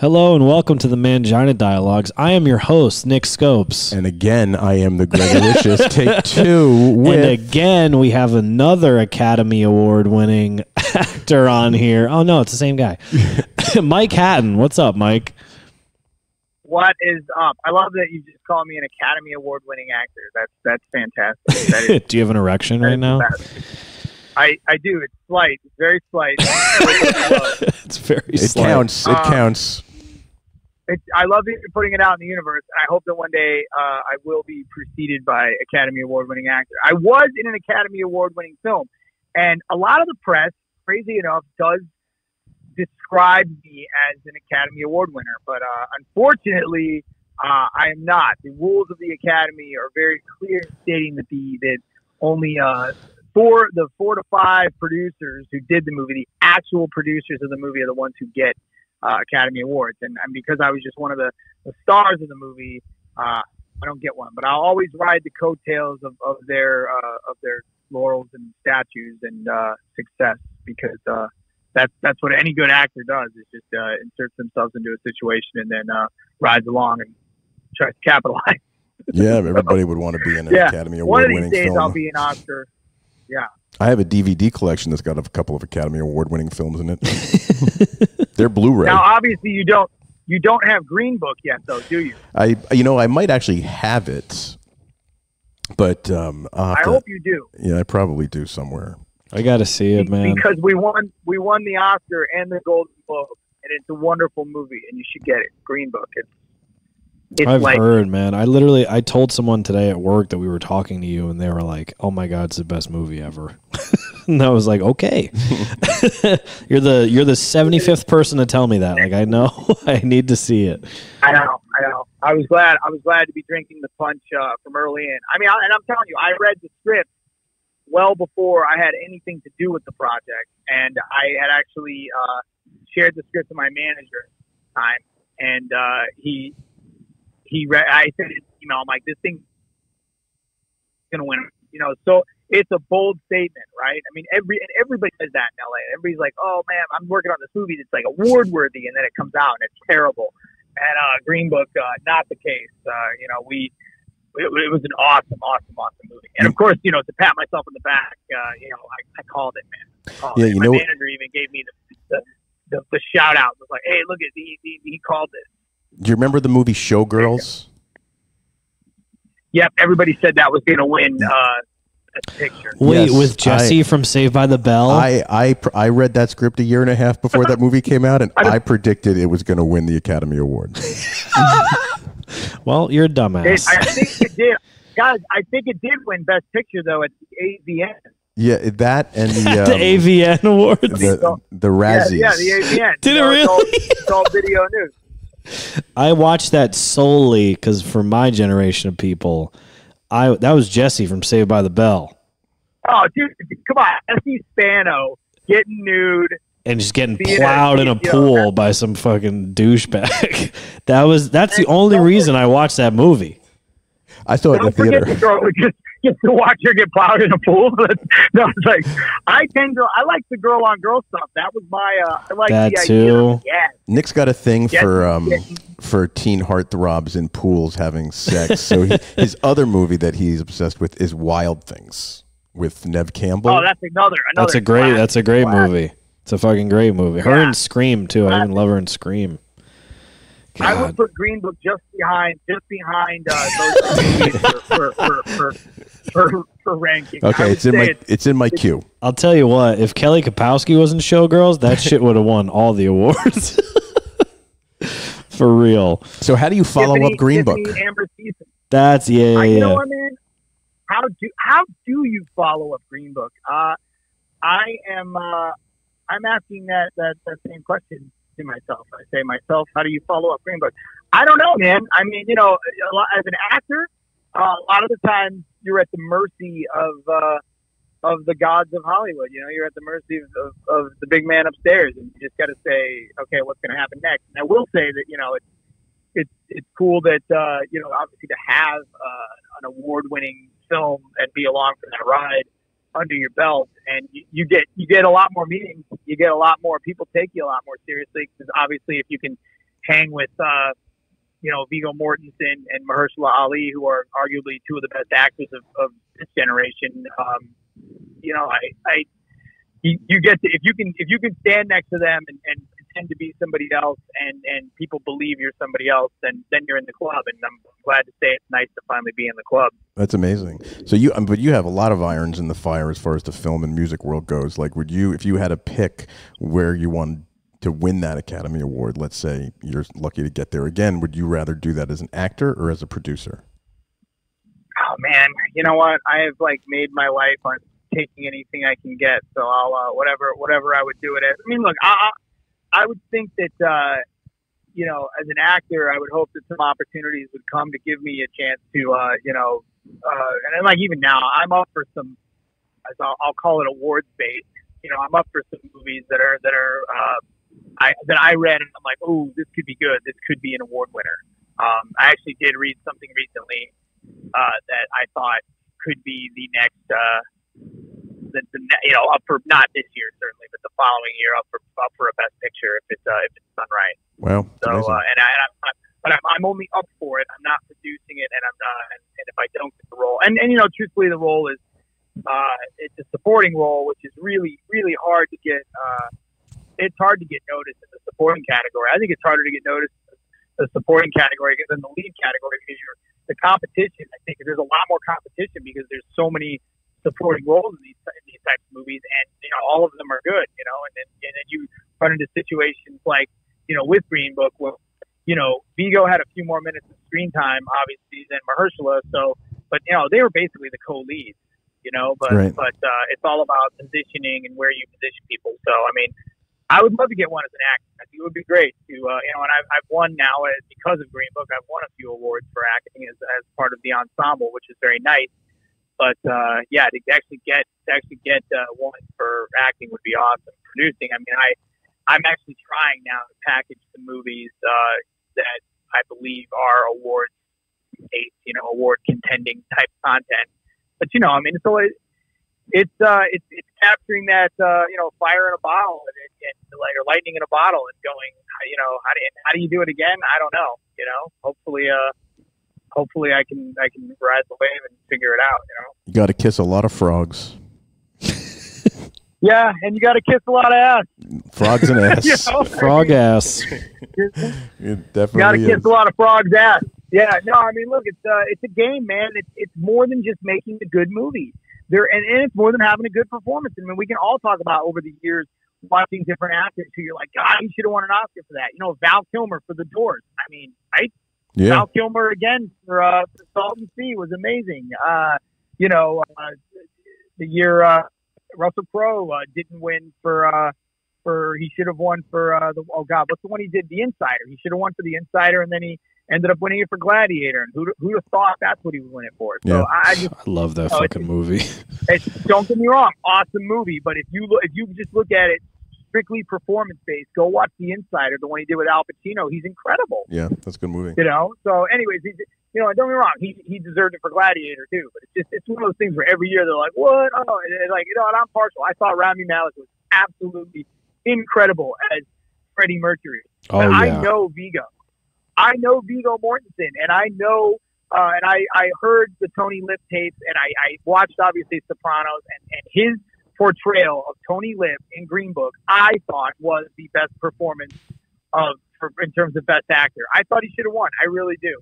Hello and welcome to the Mangina Dialogues. I am your host, Nick Scopes. And again, I am the Gregoricious. Take two with... And again, we have another Academy Award-winning actor on here. Oh, no, it's the same guy. Mike Hatton. What's up, Mike? What is up? I love that you just call me an Academy Award-winning actor. That's fantastic. That is, do you have an erection right now? I do. It's slight. It's very slight. It's very slight. It counts. I love that you're putting it out in the universe. I hope that one day I will be preceded by Academy Award-winning actor. I was in an Academy Award-winning film, and a lot of the press, crazy enough, does describe me as an Academy Award winner. But unfortunately, I am not. The rules of the Academy are very clear, stating that only four to five producers who did the movie, the actual producers of the movie, are the ones who get Academy Awards. And because I was just one of the stars of the movie, I don't get one. But I'll always ride the coattails of their laurels and statues and success, because that's what any good actor does, is just inserts themselves into a situation and then rides along and tries to capitalize. Yeah, everybody would want to be in an Academy Award-winning film. One of these days I'll be an Oscar. Yeah. I have a DVD collection that's got a couple of Academy Award-winning films in it. They're Blu-ray. Now, obviously, you don't have Green Book yet, though, do you? I might actually have it, but I hope you do. Yeah, I probably do somewhere. I got to see it, man. Because we won the Oscar and the Golden Globe, and it's a wonderful movie, and you should get it. Green Book. I've heard, man. I told someone today at work that we were talking to you, and they were like, "Oh my God, it's the best movie ever." And I was like, "Okay." You're the 75th person to tell me that. Like, I know, I need to see it. I know. I was glad to be drinking the punch from early in. I mean, and I'm telling you, I read the script well before I had anything to do with the project, and I had actually shared the script to my manager at the time, and I said in an email, I'm like, this thing's gonna win. So it's a bold statement, right? I mean, everybody says that in LA. Everybody's like, oh man, I'm working on this movie that's like award worthy, and then it comes out and it's terrible. And Green Book, not the case. It was an awesome movie. And of course, to pat myself on the back, I called it, man. My manager even gave me the shout out. It was like, hey, look at he called it. Do you remember the movie Showgirls? Yep, everybody said that was going to win Best Picture. Wait, with Jesse from Saved by the Bell? I read that script a year and a half before that movie came out, and I predicted it was going to win the Academy Award. Well, you're a dumbass. I think it did. Guys, I think it did win Best Picture, though, at the AVN. Yeah, that and the... the AVN Awards? The Razzies. Yeah, the AVN. Did it really? It's all video news. I watched that solely because for my generation of people, that was Jesse from Saved by the Bell. Oh, dude, come on. Jesse Spano getting nude. And just getting plowed in a pool by some fucking douchebag. That's the only reason I watched that movie. I saw it in the theater. Just to watch her get plowed in a pool. No, it's like I like the girl on girl stuff. That was my I like that the too. Idea. Yeah. Nick's got a thing for teen heartthrobs in pools having sex. So his other movie that he's obsessed with is Wild Things with Neve Campbell. Oh, that's another. That's a great movie. It's a fucking great movie. Her and Scream too. I even love her in Scream. God. I would put Green Book just behind those for ranking. Okay, it's in my queue. I'll tell you what, if Kelly Kapowski was in Showgirls, that shit would have won all the awards. For real. So how do you follow up Green Book? That's You know what, man? How do you follow up Green Book? I'm asking that same question to myself. I say to myself, how do you follow up Green Book? I don't know, man. I mean, as an actor, a lot of the times you're at the mercy of the gods of Hollywood. You're at the mercy of the big man upstairs, and you just got to say, okay, what's going to happen next? And I will say that it's cool that obviously to have an award-winning film and be along for that ride under your belt, and you get a lot more meetings. You get a lot more people take you a lot more seriously, because obviously if you can hang with Viggo Mortensen and Mahershala Ali, who are arguably two of the best actors of this generation. You get to, if you can stand next to them and pretend to be somebody else, and people believe you're somebody else, then you're in the club. And I'm glad to say it's nice to finally be in the club. That's amazing. So but you have a lot of irons in the fire as far as the film and music world goes. Like, would you, if you had to pick where you wanted to win that Academy Award, let's say you're lucky to get there again, would you rather do that as an actor or as a producer? Oh man, you know what? I have made my life on taking anything I can get. So I'll whatever I would do it as. I mean, look, I would think that as an actor, I would hope that some opportunities would come to give me a chance to and then even now, I'm up for some, as I'll call it, awards based. I'm up for some movies that I read and I'm like, oh, this could be good. This could be an award winner. I actually did read something recently that I thought could be the next, up for, not this year certainly, but the following year up for a best picture if it's done right. Wow. So I'm only up for it. I'm not producing it, and I'm not. And if I don't get the role, and truthfully, the role is it's a supporting role, which is really really hard to get. It's hard to get noticed in the supporting category. I think it's harder to get noticed in the supporting category than the lead category, because the competition. I think there's a lot more competition because there's so many supporting roles in these types of movies, and all of them are good. And then you run into situations like with Green Book, where Viggo had a few more minutes of screen time, obviously, than Mahershala. So, but they were basically the co-leads. But right. It's all about positioning and where you position people. So, I mean, I would love to get one as an actor. I think it would be great to, and I've won now because of Green Book. I've won a few awards for acting as part of the ensemble, which is very nice. But to actually get one for acting would be awesome. Producing, I mean, I'm actually trying now to package the movies that I believe are award contending type content. But I mean, it's always it's capturing that fire in a bottle and or lightning in a bottle and going, how do you do it again? I don't know. Hopefully I can ride the wave and figure it out. You got to kiss a lot of frogs. Yeah, and you got to kiss a lot of ass. Frogs and ass. Frog ass. It definitely got to kiss a lot of frogs' ass. Yeah, no, I mean, look, it's a game, man. It's more than just making a good movie. And it's more than having a good performance. I mean, we can all talk about over the years watching different actors who you're like, God, he should have won an Oscar for that. Val Kilmer for The Doors. I mean, right? Yeah. Val Kilmer again for Salton Sea was amazing. The year Russell Crowe didn't win for he should have won for what's the one he did? The Insider. He should have won for The Insider, and then he ended up winning it for Gladiator. And who'd have thought that's what he would win it for? So yeah. I love that fucking movie. Don't get me wrong, awesome movie. But if you just look at it strictly performance based, go watch The Insider, the one he did with Al Pacino. He's incredible. Yeah, that's a good movie. So anyways, and don't get me wrong, he deserved it for Gladiator too. But it's one of those things where every year they're like, what? Oh, and I'm partial. I thought Rami Malek was absolutely incredible as Freddie Mercury. Oh, but yeah. I know Viggo. I know Viggo Mortensen, and I know, and I heard the Tony Lip tapes, and I watched obviously Sopranos, and his portrayal of Tony Lip in Green Book, I thought was the best performance in terms of best actor. I thought he should have won. I really do.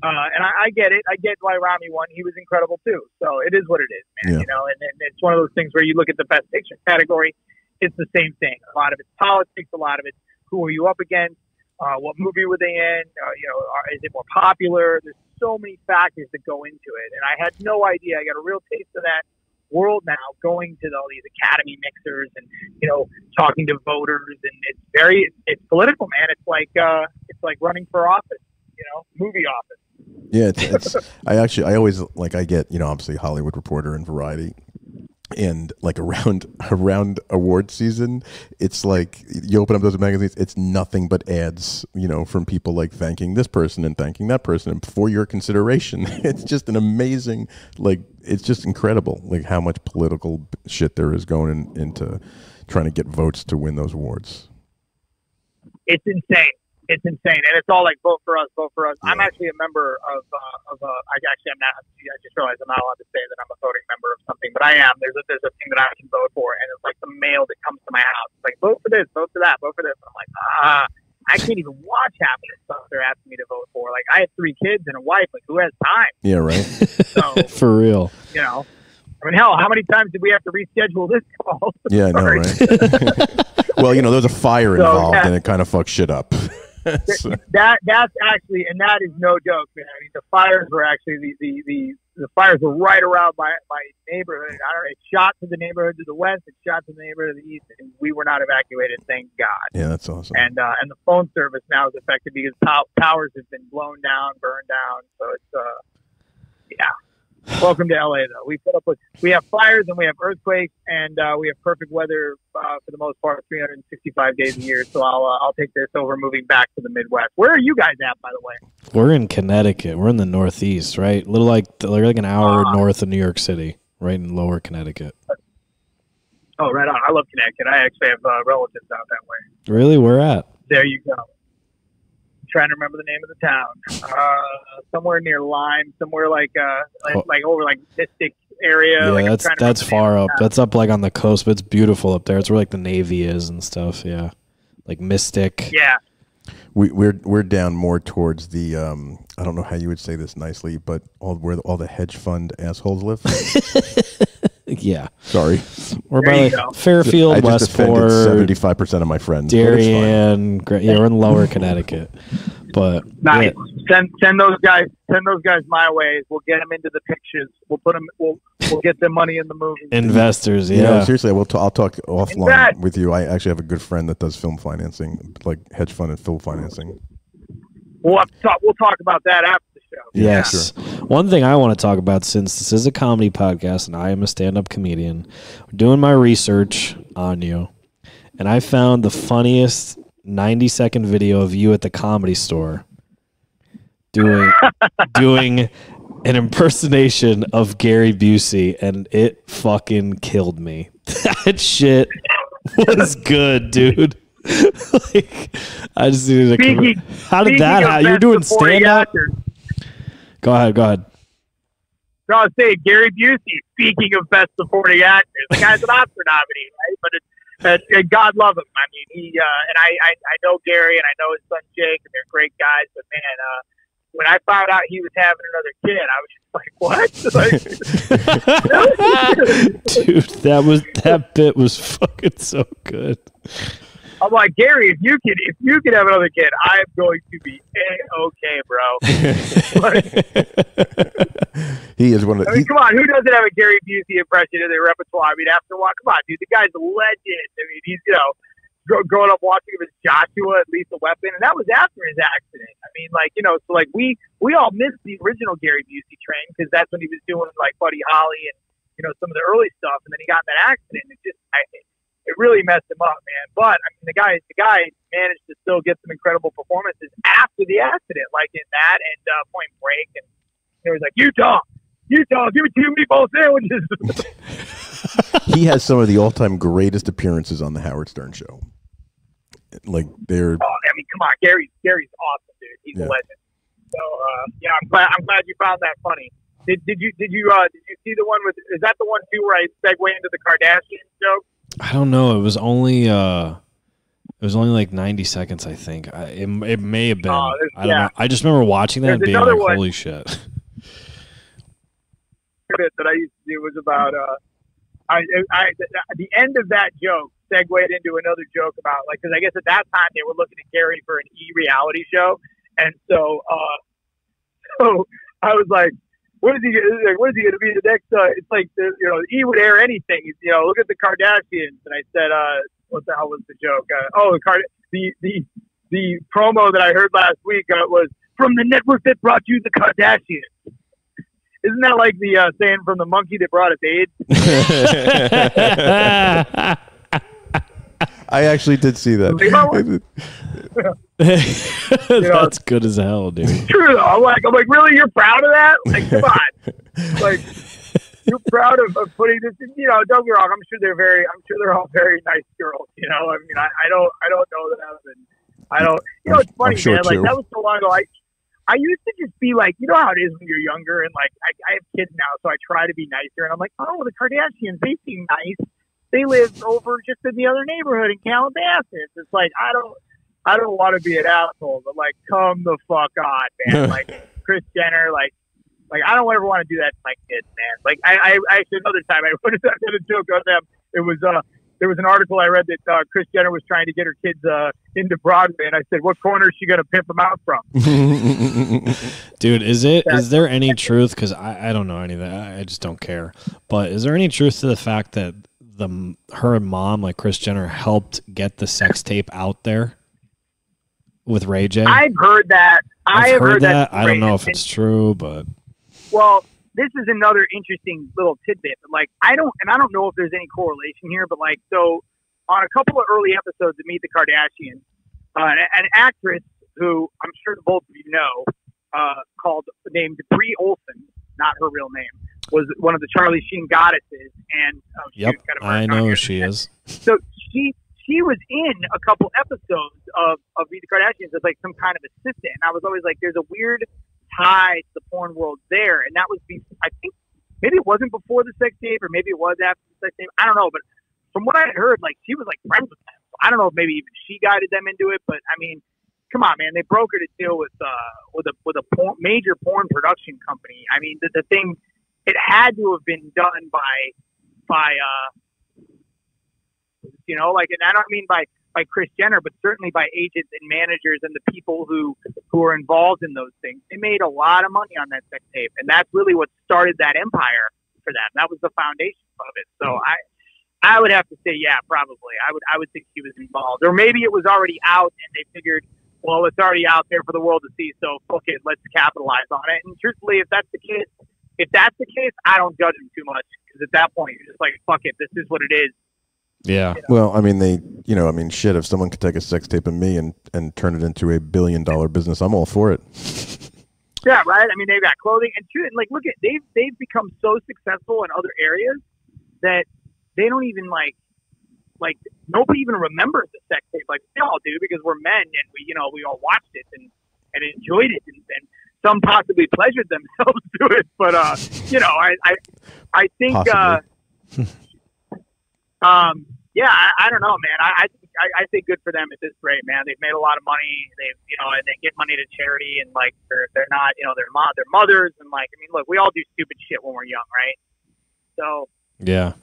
And I get it. I get why Rami won. He was incredible too. So it is what it is, man. Yeah. And it's one of those things where you look at the best picture category, it's the same thing. A lot of it's politics. A lot of it's who are you up against? What movie were they in? Is it more popular? There's so many factors that go into it. And I had no idea. I got a real taste of that world now, going to all these Academy mixers and, talking to voters. And it's political, man. It's like running for office, movie office. Yeah, I always I get, obviously Hollywood Reporter and Variety, and around award season, it's like you open up those magazines, it's nothing but ads, from people thanking this person and thanking that person and for your consideration. It's just an amazing, it's just incredible, how much political shit there is going into trying to get votes to win those awards. It's insane. It's insane, and it's all like vote for us, vote for us. Yeah. I'm actually a member of I'm not. I just realized I'm not allowed to say that I'm a voting member of something, but I am. There's a thing that I can vote for, and it's like the mail that comes to my house. It's like vote for this, vote for that, vote for this. And I'm like, I can't even watch half of the stuff they're asking me to vote for. Like I have 3 kids and a wife. Like who has time? Yeah, right. So for real. You know, I mean, hell, how many times did we have to reschedule this call? Yeah, I know, right? Well, you know, there's a fire involved, and it kind of fucks shit up. That's actually, and that is no joke, man. I mean, the fires were actually the fires were right around my neighborhood. I don't know, it shot to the neighborhood to the west, it shot to the neighborhood to the east, and we were not evacuated, thank God. Yeah, that's awesome. And the phone service now is affected because towers have been blown down, burned down. So it's yeah. Welcome to LA, though. We have fires and we have earthquakes and we have perfect weather for the most part, 365 days a year. So I'll take this over moving back to the Midwest. Where are you guys at, by the way? We're in Connecticut. We're in the Northeast, right? A little like an hour north of New York City, right in Lower Connecticut. Oh, right on. I love Connecticut. I actually have relatives out that way. Really? Where at? There you go. Trying to remember the name of the town. Somewhere near Lyme, somewhere like over like Mystic area. Yeah, like that's far up. That's up like on the coast, but it's beautiful up there. It's where like the Navy is and stuff. Yeah, like Mystic. Yeah. We're down more towards the I don't know how you would say this nicely, but where all the hedge fund assholes live. Yeah. Sorry. We're by like Fairfield, Westport. 75% of my friends. Darien. Yeah, we're in Lower Connecticut. But nice. Yeah. Send those guys my way. We'll get them into the pictures. We'll put them. We'll get them money in the movie. Investors. Yeah. No, seriously, I'll talk offline with you. I actually have a good friend that does film financing, like hedge fund and film financing. We'll talk about that after the show. Yes. Yeah, sure. One thing I want to talk about, since this is a comedy podcast and I am a stand-up comedian, doing my research on you, and I found the funniest 90-second video of you at the Comedy Store doing an impersonation of Gary Busey, and it fucking killed me. That shit was good, dude. Like, I just needed to. How did that happen? You're doing stand-up? Go ahead. No, I was saying Gary Busey. Speaking of best supporting actors, the guy's an Oscar nominee, right? But God love him. I mean, he and I know Gary and I know his son Jake, and they're great guys. But man, when I found out he was having another kid, I was just like, "What?" Dude, that bit was fucking so good. I'm like, Gary, if you could have another kid, I'm going to be A-okay, bro. He is one of. I mean, come on, who doesn't have a Gary Busey impression in their repertoire? I mean, after a while, come on, dude, the guy's a legend. I mean, he's growing up watching him as Joshua at Lethal Weapon, and that was after his accident. I mean, so we all missed the original Gary Busey train because that's when he was doing like Buddy Holly and some of the early stuff, and then he got in that accident. It really messed him up, man. But I mean, the guy managed to still get some incredible performances after the accident, like in that and Point Break. And he was like, Utah, give me 2 meatball sandwiches. He has some of the all-time greatest appearances on the Howard Stern Show. Like they're. Oh, I mean, come on, Gary's awesome, dude. He's a legend. So I'm glad you found that funny. Did you see the one with? Is that the one too where I segue into the Kardashian joke? I don't know. It was only like 90 seconds, I think. It may have been. I don't know. I just remember watching that and being like, "Holy shit!" That I used to do was about the end of that joke segued into another joke about because I guess at that time they were looking at Gary for an reality show, and so I was like, What is he going to be the next? It's like he would air anything. Look at the Kardashians. And I said, what the hell was the joke? The promo that I heard last week was from the network that brought you the Kardashians. Isn't that like the saying from the monkey that brought us AIDS? I actually did see that. That's good as hell, dude. It's true though. I'm like, really? You're proud of that? Like, come on. Like, you're proud of putting this in, don't get me wrong. I'm sure they're all very nice girls. I mean, I don't know them. I don't. You know, it's funny, sure man. Like too. that was so long ago. I used to just be like, you know how it is when you're younger, and like I have kids now, so I try to be nicer, and I'm like, oh, the Kardashians, they seem nice. They live over just in the other neighborhood in Calabasas. It's like I don't want to be an asshole, but like, come the fuck on, man. Like Kris Jenner, like I don't ever want to do that to my kids, man. Like I actually another time I did a joke on them. It was there was an article I read that Kris Jenner was trying to get her kids into Broadway, and I said, "What corner is she going to pimp them out from?" Dude, is there any truth? Because I don't know any of that. I just don't care. But is there any truth to the fact that her mom, like Kris Jenner, helped get the sex tape out there with Ray J? I've heard that. I've heard that. I don't know if it's true, but this is another interesting little tidbit. But like, I don't know if there's any correlation here, but like, so on a couple of early episodes of Meet the Kardashians, an actress who I'm sure both of you know, named Brie Olson, not her real name, was one of the Charlie Sheen goddesses, and yep, I know who she is. So she was in a couple episodes of Meet the Kardashians as like some kind of assistant, and I was always like, there's a weird tie to the porn world there, and that was I think maybe it wasn't before the sex tape, or maybe it was after the sex tape. I don't know, but from what I had heard, like she was like friends with them. So I don't know if maybe even she guided them into it, but I mean, come on, man, they brokered a deal with a major porn production company. I mean, the thing, it had to have been done by you know, like, and I don't mean by Kris Jenner, but certainly by agents and managers and the people who are involved in those things. They made a lot of money on that sex tape, and that's really what started that empire for them. That was the foundation of it. So I would have to say, yeah, probably. I would think she was involved, or maybe it was already out and they figured, well, it's already out there for the world to see, so fuck it, let's capitalize on it. And truthfully, if that's the case, I don't judge them too much, because at that point you're just like, fuck it, this is what it is. Yeah. You know? Well, I mean, shit, if someone could take a sex tape of me and turn it into $1 billion business, I'm all for it. Yeah, right. I mean, they've got clothing and like, look at, they've become so successful in other areas that they don't even like nobody even remembers the sex tape. Like, we all do, because we're men, and we all watched it and enjoyed it, and some possibly pleasured themselves to it. But I think yeah, I don't know, man. I think good for them at this rate, man. They've made a lot of money. They give money to charity, and like they're not, they're mothers, and like, I mean, look, we all do stupid shit when we're young, right? So yeah,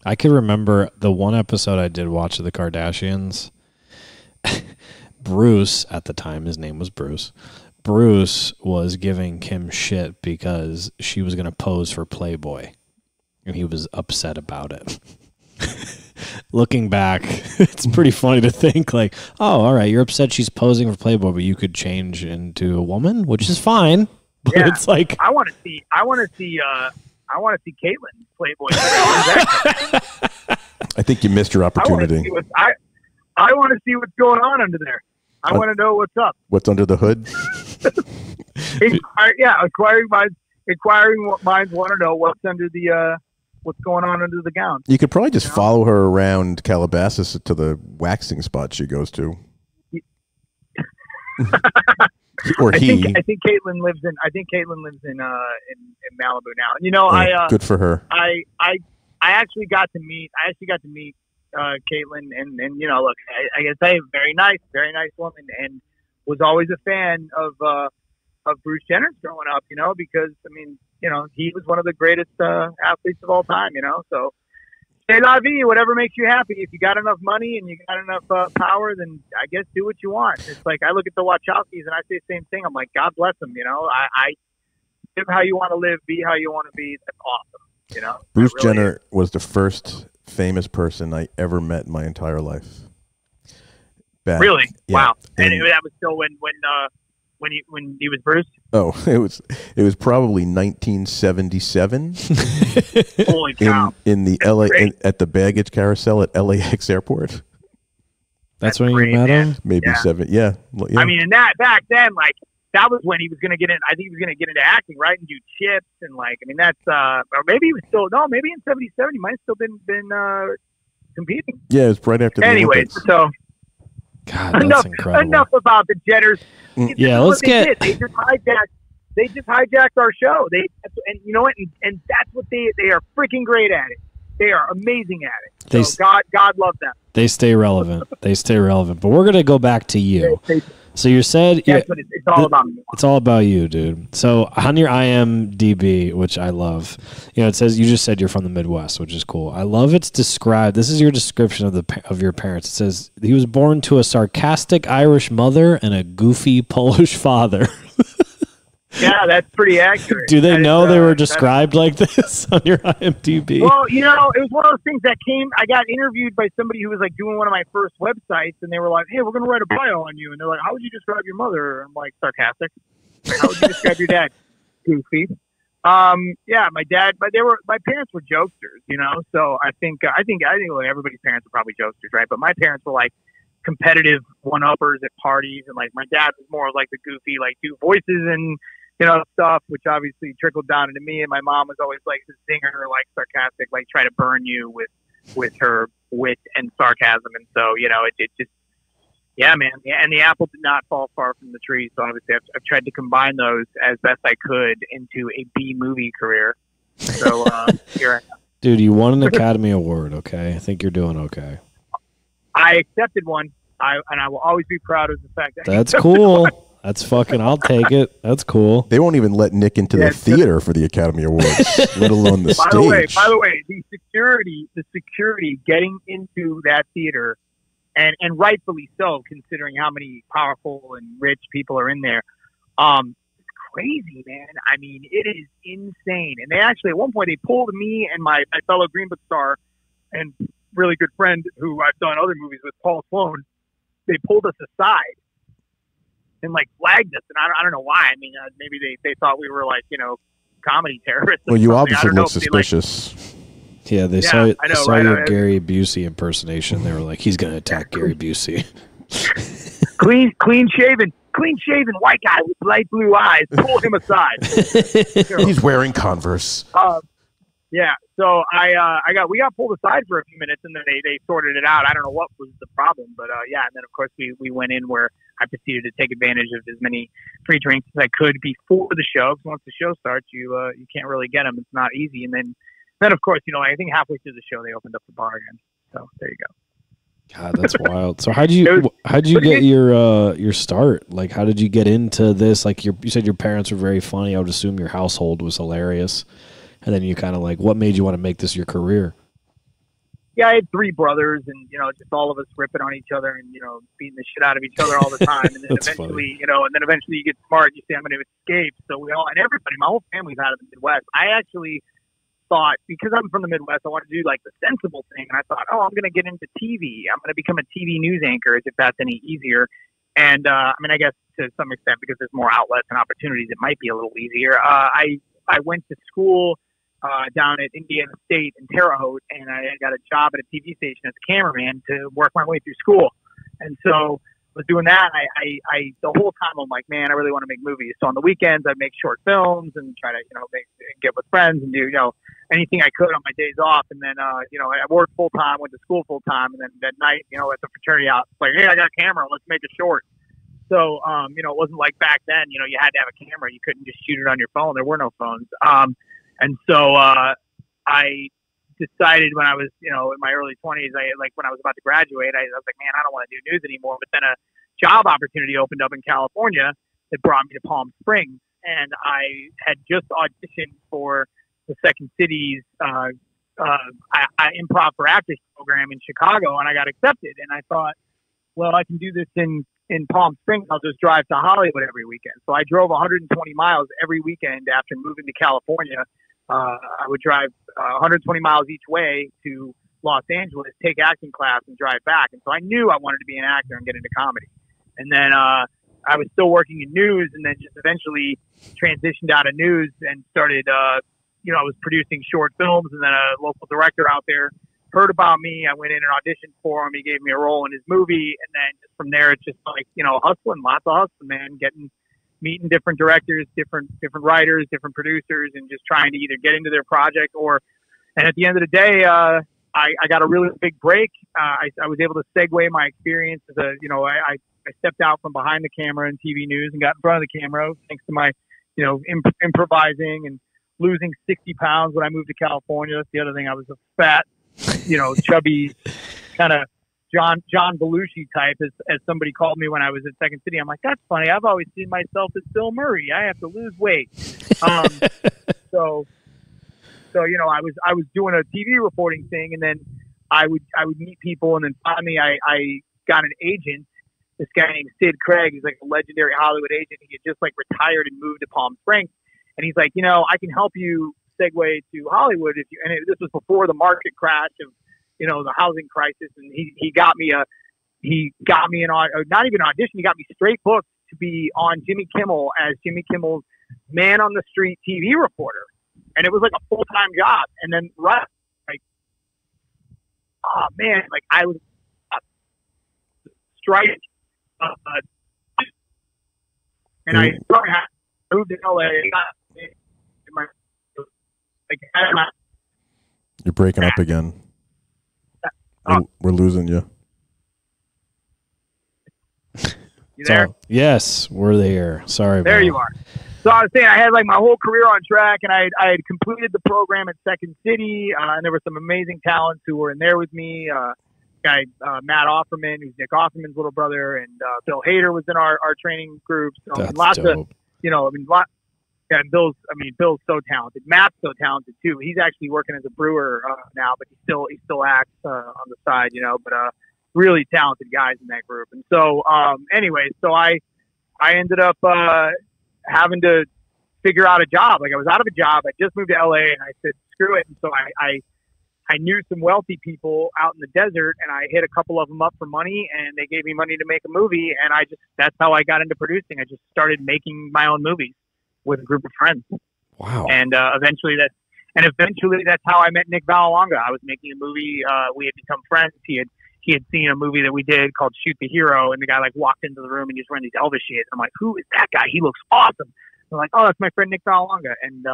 I could remember the one episode I did watch of the Kardashians. Bruce, at the time, his name was Bruce. Bruce was giving Kim shit because she was going to pose for Playboy, and he was upset about it. Looking back, it's pretty funny to think like, oh, all right, you're upset she's posing for Playboy, but you could change into a woman, which is fine. But yeah, it's like, I want to see Caitlyn Playboy. I think you missed your opportunity. I want to see what's going on under there. I want to know what's up. What's under the hood? Inquiring minds want to know what's under the what's going on under the gown. You could probably just follow her around Calabasas to the waxing spot she goes to. Or I think Caitlyn lives in Malibu now. Good for her. I actually got to meet Caitlyn, and look, I guess a very nice woman, and was always a fan of Bruce Jenner's growing up, because I mean, he was one of the greatest athletes of all time, so c'est la vie, whatever makes you happy. If you got enough money and you got enough power, then I guess do what you want. It's like, I look at the Wachowskis and I say the same thing. I'm like, God bless them, I live how you want to live, be how you want to be. That's awesome, Bruce Jenner was the first famous person I ever met in my entire life. Really? Yeah. Wow. And that was still when he was Bruce? Oh, it was probably 1977. Holy cow! In the LA at the baggage carousel at LAX airport. That's when you met him? Maybe 7. Yeah. I mean, and that back then, like, that was when he was going to get in. I think he was going to get into acting, right, and do Chips, and like, I mean, that's or maybe he was still maybe in '77 he might have still been competing. Yeah, it was right after. Anyways, so God, that's incredible. Enough about the Jenners. Yeah, let's get. They just hijacked our show. And you know what? And that's what they are freaking great at it. They are amazing at it. So God love them. They stay relevant. But we're gonna go back to you. So you said that's what it's all about me. It's all about you, dude. So on your IMDb, which I love, it says you just said you're from the Midwest, which is cool. I love it's described. This is your description of your parents. It says he was born to a sarcastic Irish mother and a goofy Polish father. Yeah, that's pretty accurate. Do they know they were described like this on your IMDb? Well, it was one of those things that I got interviewed by somebody who was like doing one of my first websites, and they were like, "Hey, we're going to write a bio on you." And they're like, "How would you describe your mother?" I'm like, "Sarcastic." Like, how would you describe your dad? Goofy. Yeah, my parents were jokesters, so I think like everybody's parents are probably jokesters, right? But my parents were like competitive one-uppers at parties, and like my dad was more like the goofy, like do voices and stuff, which obviously trickled down into me. And my mom was always like the zinger, like sarcastic, like try to burn you with her wit and sarcasm. And so, it just, yeah, man. And the apple did not fall far from the tree. So obviously I've tried to combine those as best I could into a B movie career. So here I am. Dude, you won an Academy Award. Okay. I think you're doing okay. I accepted one. And I will always be proud of the fact that that's cool. That's fucking, I'll take it. That's cool. They won't even let Nick into the theater for the Academy Awards, let alone the stage. By the way, the security getting into that theater, and rightfully so, considering how many powerful and rich people are in there, it's crazy, man. I mean, it is insane. And they actually, at one point, they pulled me and my fellow Green Book star and really good friend who I've done other movies with, Paul Sloan, they pulled us aside and like flagged us, and I don't know why. I mean, maybe they thought we were like comedy terrorists. Well, you obviously look suspicious. They saw your Gary Busey impersonation. They were like, he's gonna attack Gary Busey. clean shaven white guy with light blue eyes. Pull him aside. He's wearing Converse. Yeah, so we got pulled aside for a few minutes, and then they sorted it out. I don't know what was the problem, but and then of course we went in where I proceeded to take advantage of as many free drinks as I could before the show. Because once the show starts, you can't really get them. It's not easy, and then of course I think halfway through the show they opened up the bar again. So there you go. God, that's wild. So how'd you get your start? Like, how did you get into this? Like, you said your parents were very funny. I would assume your household was hilarious. And then you kind of like, what made you want to make this your career? Yeah, I had three brothers, and just all of us ripping on each other, and beating the shit out of each other all the time. And then eventually, eventually you get smart. And you say, I'm going to escape. So everybody, my whole family's out of the Midwest. I actually thought, because I'm from the Midwest, I wanted to do like the sensible thing. And I thought, I'm going to get into TV. I'm going to become a TV news anchor, as if that's any easier. And I guess to some extent, because there's more outlets and opportunities, it might be a little easier. I went to school down at Indiana State in Terre Haute, and I got a job at a TV station as a cameraman to work my way through school. And so I was doing that. I the whole time I'm like, man, I really want to make movies. So on the weekends, I'd make short films and try to, get with friends and do, anything I could on my days off. And then, I worked full time, went to school full time. And then that night, at the fraternity house, it's like, hey, I got a camera. Let's make a short. So, it wasn't like back then, you had to have a camera. You couldn't just shoot it on your phone. There were no phones. And so I decided when I was, in my early 20s, when I was about to graduate, I was like, man, I don't want to do news anymore. But then a job opportunity opened up in California that brought me to Palm Springs. And I had just auditioned for the Second City's Improv for Actors program in Chicago, and I got accepted. And I thought, well, I can do this in Palm Springs. I'll just drive to Hollywood every weekend. So I drove 120 miles every weekend after moving to California. I would drive 120 miles each way to Los Angeles, take acting class, and drive back. And so I knew I wanted to be an actor and get into comedy. And then I was still working in news, and then just eventually transitioned out of news and started, I was producing short films. And then a local director out there heard about me. I went in and auditioned for him. He gave me a role in his movie. And then just from there, it's just like, hustling, lots of hustling, man, meeting different directors, different writers, different producers, and just trying to either get into their project and at the end of the day, I got a really big break. I was able to segue my experience as a, I stepped out from behind the camera in TV news and got in front of the camera thanks to my, improvising and losing 60 pounds when I moved to California. That's the other thing. I was a fat, chubby kind of John Belushi type, as somebody called me when I was at Second City. I'm like, that's funny. I've always seen myself as Bill Murray. I have to lose weight. So I was doing a TV reporting thing, and then I would meet people, and then finally I got an agent. This guy named Sid Craig. He's like a legendary Hollywood agent. He had just like retired and moved to Palm Springs, and he's like, I can help you segue to Hollywood if you. And this was before the market crash of the housing crisis, and he got me not even an audition. He got me straight booked to be on Jimmy Kimmel as Jimmy Kimmel's man on the street TV reporter. And it was like a full-time job. And then oh man, like I was strike. And I moved to LA. You're breaking up again. We're losing you. You there? Yes, we're there. Sorry. There you are. So I was saying I had like my whole career on track, and I had completed the program at Second City, and there were some amazing talents who were in there with me. Guy Matt Offerman, who's Nick Offerman's little brother, and Bill Hader was in our training group. So that's lots dope. And Bill's so talented. Matt's so talented too. He's actually working as a brewer now, but he still acts on the side, But really talented guys in that group. And so, so I ended up having to figure out a job. Like I was out of a job. I just moved to LA, and I said, screw it. And so I knew some wealthy people out in the desert, and I hit a couple of them up for money, and they gave me money to make a movie. And that's how I got into producing. I just started making my own movies with a group of friends. Wow. And eventually that's how I met Nick Vallelonga. I was making a movie. We had become friends. He had seen a movie that we did called Shoot the Hero, and the guy like walked into the room and just ran these Elvis shades. I'm like, who is that guy? He looks awesome. I'm like, oh, that's my friend Nick Vallelonga. And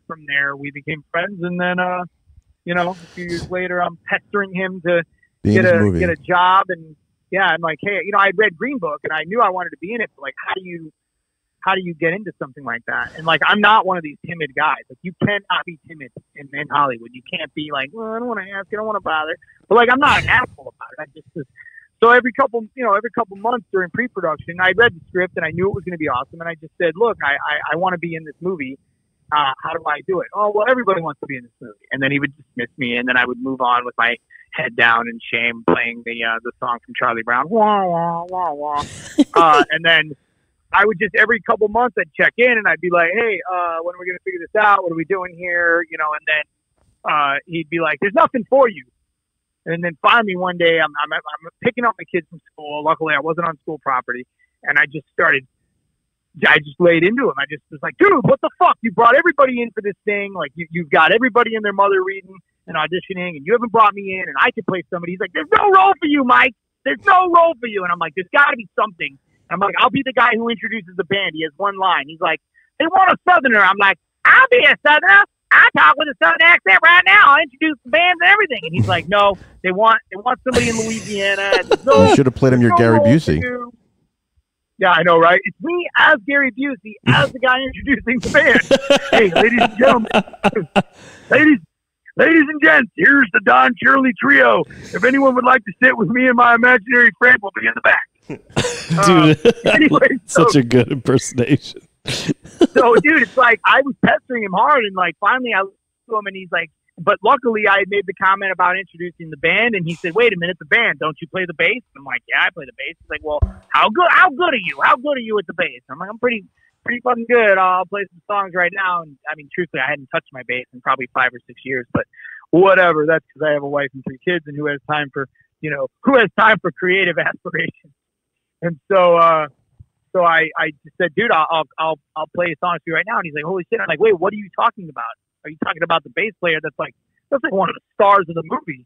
from there we became friends. And then a few years later, I'm pestering him to get a job. And yeah, I'm like, hey, I'd read Green Book and I knew I wanted to be in it. But like, how do you get into something like that? And like, I'm not one of these timid guys. Like, you cannot be timid in Hollywood. You can't be like, well, I don't want to ask, I don't want to bother. But like, I'm not an asshole about it. So every couple months during pre-production, I read the script and I knew it was going to be awesome. And I just said, look, I want to be in this movie. How do I do it? Oh, well, everybody wants to be in this movie. And then he would dismiss me, and then I would move on with my head down in shame, playing the song from Charlie Brown. Wah, wah, wah, wah. And then I would just, every couple months, I'd check in and I'd be like, hey, when are we going to figure this out? What are we doing here? And then he'd be like, there's nothing for you. And then finally one day I'm picking up my kids from school. Luckily I wasn't on school property, and I just laid into him. I just was like, dude, what the fuck? You brought everybody in for this thing. Like you've got everybody and their mother reading and auditioning, and you haven't brought me in, and I could play somebody. He's like, there's no role for you, Mike. There's no role for you. And I'm like, there's got to be something. I'm like, I'll be the guy who introduces the band. He has one line. He's like, they want a Southerner. I'm like, I'll be a Southerner. I talk with a Southern accent right now. I'll introduce the bands and everything. And he's like, no, they want somebody in Louisiana. You should have played him your Gary Busey. Yeah, I know, right? It's me as Gary Busey, as the guy introducing the band. Hey, ladies and gentlemen, ladies and gents, here's the Don Shirley Trio. If anyone would like to sit with me and my imaginary friend, we'll be in the back. Dude, anyway, such a good impersonation. So, dude, it's like I was pestering him hard, and like finally I looked to him, and he's like, but luckily I had made the comment about introducing the band, and he said, wait a minute, the band, don't you play the bass? I'm like, yeah, I play the bass. He's like, well, how good are you? How good are you at the bass? I'm like, I'm pretty fucking good. I'll play some songs right now. And I mean, truthfully, I hadn't touched my bass in probably 5 or 6 years, but whatever. That's because I have a wife and 3 kids, and who has time for creative aspirations. And so I just said, dude, I'll play a song for you right now. And he's like, holy shit. I'm like, wait, what are you talking about? Are you talking about the bass player that's like one of the stars of the movie?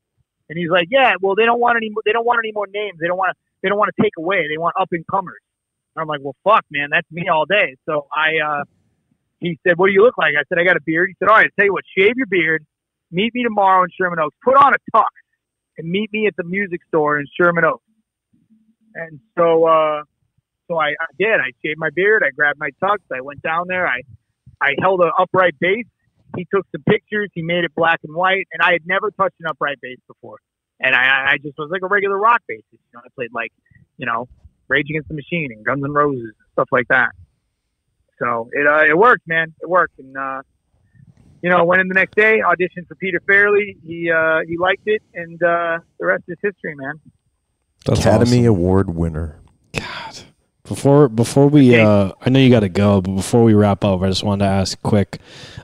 And he's like, yeah, well, they don't want any more names. They don't want to take away. They want up and comers. And I'm like, well, fuck, man, that's me all day. So he said, what do you look like? I said, I got a beard. He said, all right, I'll tell you what, shave your beard, meet me tomorrow in Sherman Oaks. Put on a tux and meet me at the music store in Sherman Oaks. And so I did. I shaved my beard. I grabbed my tux. I went down there. I held an upright bass. He took some pictures. He made it black and white. And I had never touched an upright bass before. And I just was like a regular rock bassist. You know, I played like, you know, Rage Against the Machine and Guns N' Roses and stuff like that. So it worked, man. It worked. And, you know, went in the next day, auditioned for Peter Farrelly. He liked it. And the rest is history, man. That's Academy Award winner. God. Before we, I know you got to go, but before we wrap up, I just wanted to ask quick,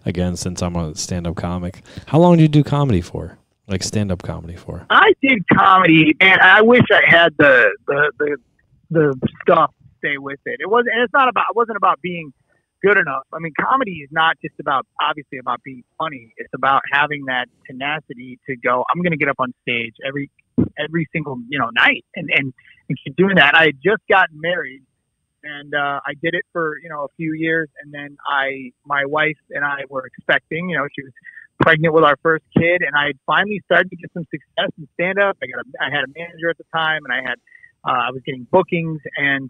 again, since I'm a stand-up comic, how long did you do comedy for? Like stand-up comedy for? I did comedy, and I wish I had the stuff to stay with it. It wasn't about being good enough. I mean, comedy is not just obviously about being funny. It's about having that tenacity to go, I'm going to get up on stage every single, you know, night and keep doing that. I had just gotten married, and I did it for, you know, a few years, and then my wife and I were expecting. You know, she was pregnant with our first kid, and I had finally started to get some success in stand up. I had a manager at the time, and I was getting bookings, and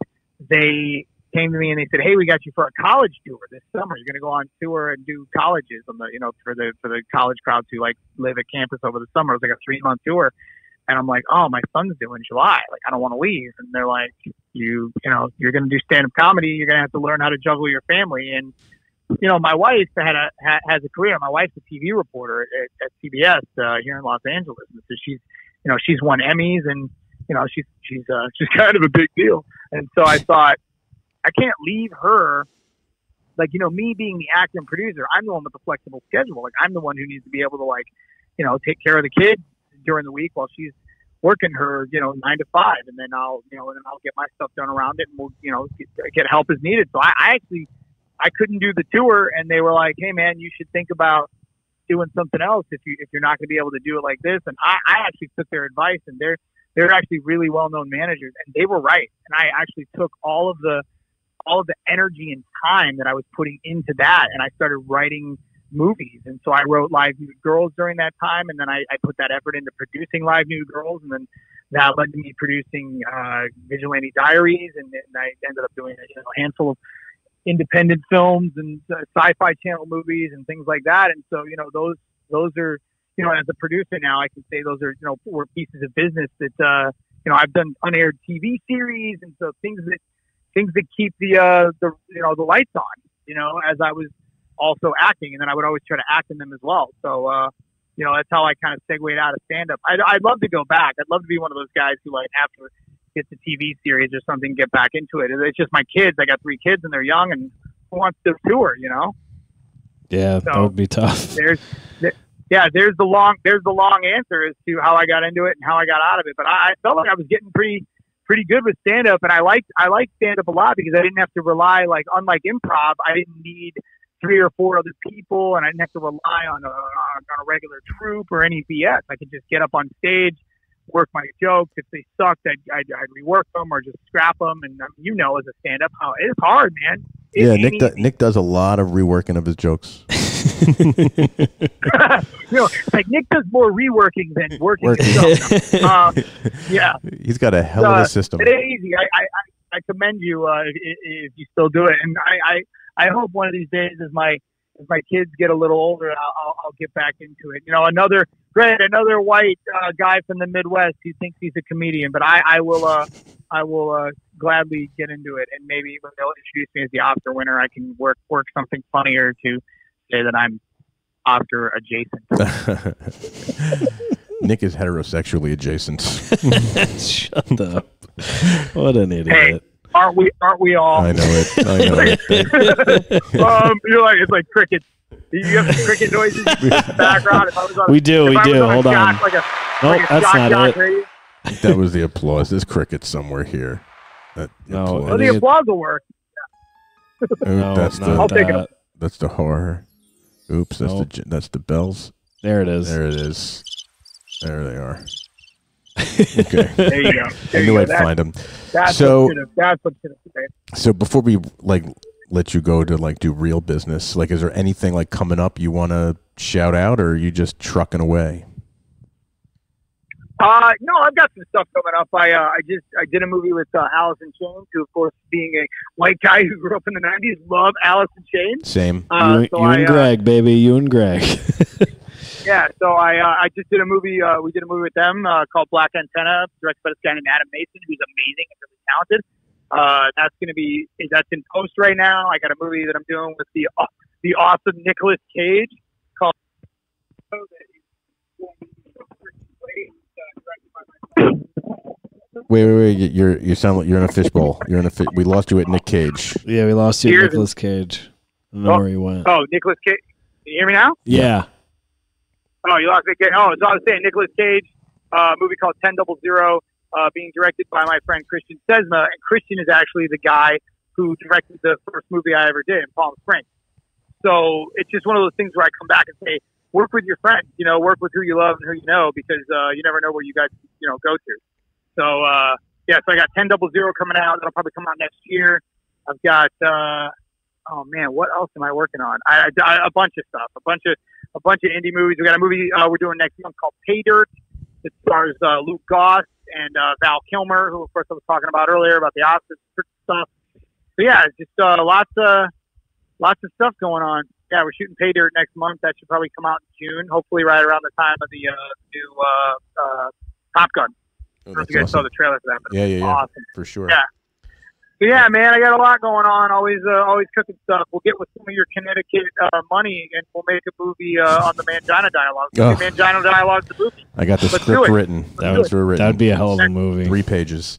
they came to me and they said, "Hey, we got you for a college tour this summer. You're going to go on tour and do colleges on the, you know, for the college crowds who like live at campus over the summer." It was like a 3-month tour. And I'm like, "Oh, my son's due in July. Like, I don't want to leave." And they're like, you know, you're going to do stand-up comedy. You're going to have to learn how to juggle your family. And, you know, my wife has a career. My wife's a TV reporter at CBS here in Los Angeles. And so she's won Emmys, and, you know, she's kind of a big deal. And so I thought, I can't leave her. Like, you know, me being the actor and producer, I'm the one with the flexible schedule. Like, I'm the one who needs to be able to, like, you know, take care of the kids during the week while she's working her, you know, 9 to 5, and then I'll get my stuff done around it, and we'll, you know, get help as needed. So I couldn't do the tour, and they were like, "Hey man, you should think about doing something else if you're not going to be able to do it like this." And I actually took their advice, and they're actually really well-known managers, and they were right. And I actually took all of the energy and time that I was putting into that, and I started writing movies. And so I wrote Live Nude Girls during that time, and then I put that effort into producing Live Nude Girls, and then that led to me producing Vigilante Diaries, and I ended up doing a handful of independent films and Sci-Fi Channel movies and things like that. And so, you know, those are, you know, as a producer now, I can say those are, you know, were pieces of business that you know, I've done unaired TV series, and so things that keep the you know, the lights on, you know, as I was also acting, and then I would always try to act in them as well. So, you know, that's how I kind of segued out of stand-up. I'd love to go back. I'd love to be one of those guys who, like, after gets a TV series or something, get back into it. It's just my kids. I got 3 kids, and they're young, and who wants to tour, you know? Yeah, so that would be tough. There's the long answer as to how I got into it and how I got out of it. But I felt like I was getting pretty good with stand-up, and I liked stand-up a lot because I didn't have to rely, like, unlike improv, I didn't need 3 or 4 other people, and I didn't have to rely on a regular troupe or any BS. I could just get up on stage, work my jokes. If they sucked, I'd rework them or just scrap them. And you know, as a stand-up, how it's hard, man. Nick does a lot of reworking of his jokes. You know, like Nick does more reworking than working himself. Yeah, he's got a hell of a system. It ain't easy. I commend you if you still do it, and I hope one of these days, as my kids get a little older, I'll get back into it. You know, another white guy from the Midwest who thinks he's a comedian, but I will gladly get into it, and maybe when they'll introduce me as the Oscar winner, I can work something funnier to say that I'm Oscar adjacent. Nick is heterosexually adjacent. Shut up! What an idiot. Hey, aren't we all? I know it. You're like, it's like crickets. You have the cricket noises in the background. We do. Hold on. Nope, that's not it. That was the applause. There's crickets somewhere here. The applause will work. No, I'll take it. That's the horror. Oops, that's the bells. There it is. There it is. There they are. Okay. There you go. I knew I'd find them. That's what should have said. So before we let you go to do real business, is there anything coming up you want to shout out, or are you just trucking away? No, I've got some stuff coming up. I did a movie with Alice in Chains, who, of course, being a white guy who grew up in the '90s, love Alice in Chains. Same. You and Greg, baby. You and Greg. Yeah, so I just did a movie. We did a movie with them called Black Antenna, directed by this guy named Adam Mason, who's amazing and really talented. That's in post right now. I got a movie that I'm doing with the awesome Nicolas Cage called. Wait! You sound like you're in a fishbowl. We lost you at Nick Cage. Yeah, we lost you at Nicolas Cage. I don't know where you went. Oh, Nicolas Cage. Can you hear me now? Yeah. Oh, you lost Nick Cage. Oh, so I was saying Nicolas Cage, movie called 1000, being directed by my friend Christian Sesma, and Christian is actually the guy who directed the first movie I ever did in Palm Springs. So it's just one of those things where I come back and say, work with your friends, work with who you love and who you know, because you never know where you guys, go to. So, so I got 1000 coming out. That'll probably come out next year. I've got, oh man, what else am I working on? A bunch of stuff, a bunch of indie movies. We got a movie we're doing next month called Pay Dirt. It stars Luke Goss and Val Kilmer, who of course I was talking about earlier about the Oscars stuff. So yeah, just lots of stuff going on. Yeah, we're shooting Pay Dirt next month. That should probably come out in June, hopefully right around the time of the new Top Gun. I don't know if you guys saw the trailer for that. But yeah, awesome. For sure. Yeah. So yeah, man, I got a lot going on. Always cooking stuff. We'll get with some of your Connecticut money, and we'll make a movie on the Mangina Dialogue. The Mangina Dialogue, the movie. I got the script written. That'd be a hell of a movie. 3 pages.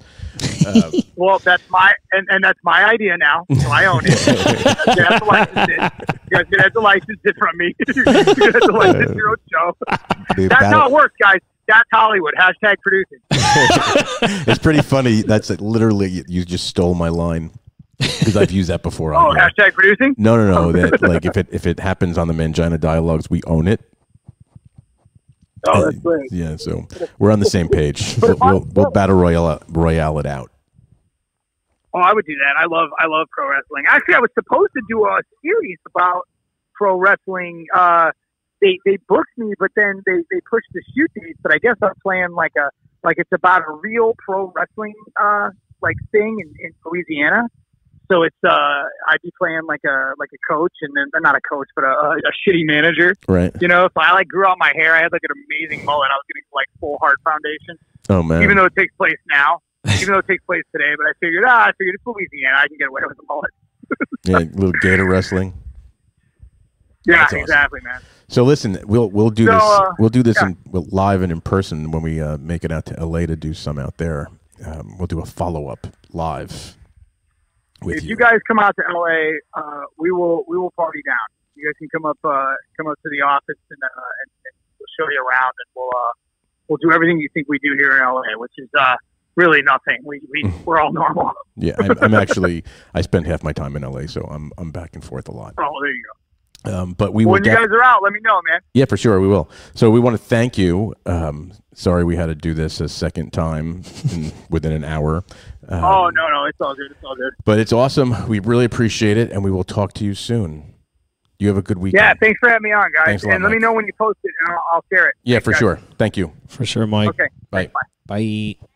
Well, that's that's my idea now, so I own it. You have to license it. You guys gonna have to license it from me. You guys have to license your own show. Dude, that's how it works, guys. That's Hollywood. Hashtag producing. It's pretty funny. That's literally, you just stole my line, because I've used that before. Oh, hashtag producing? No. That, like, if it happens on the Mangina Dialogues, we own it. Oh, that's great. Yeah, so we're on the same page. We'll battle royale it out. Oh, I would do that. I love pro wrestling. Actually, I was supposed to do a series about pro wrestling. They booked me, but then they pushed the shoot dates. But I guess I'm playing like it's about a real pro wrestling thing in Louisiana. So it's I'd be playing like a coach, and then not a coach, but a shitty manager. Right. So I grew out my hair. I had like an amazing mullet. I was getting full heart foundation. Oh man. Even though it takes place now, even though it takes place today, but I figured it's Louisiana. I can get away with a mullet. Yeah, little gator wrestling. Yeah, awesome. Exactly, man. So listen, we'll do this. We'll do this live and in person when we make it out to LA to do some out there. We'll do a follow-up live with if you guys come out to LA, we will party down. You guys can come up to the office and we'll show you around, and we'll do everything you think we do here in LA, which is really nothing. We're all normal. Yeah, I'm actually, I spend half my time in LA, so I'm back and forth a lot. Oh, there you go. But when you guys are out, let me know, man. Yeah, for sure, we will. So we want to thank you. Sorry we had to do this a second time within an hour. Oh, no, it's all good. It's all good. But it's awesome. We really appreciate it, and we will talk to you soon. You have a good weekend. Yeah, thanks for having me on, guys. Thanks a lot, and let me know when you post it, and I'll share it. Yeah, thanks, for guys. sure. Thank you. For sure, Mike. Okay. Bye. Thanks, bye. Bye.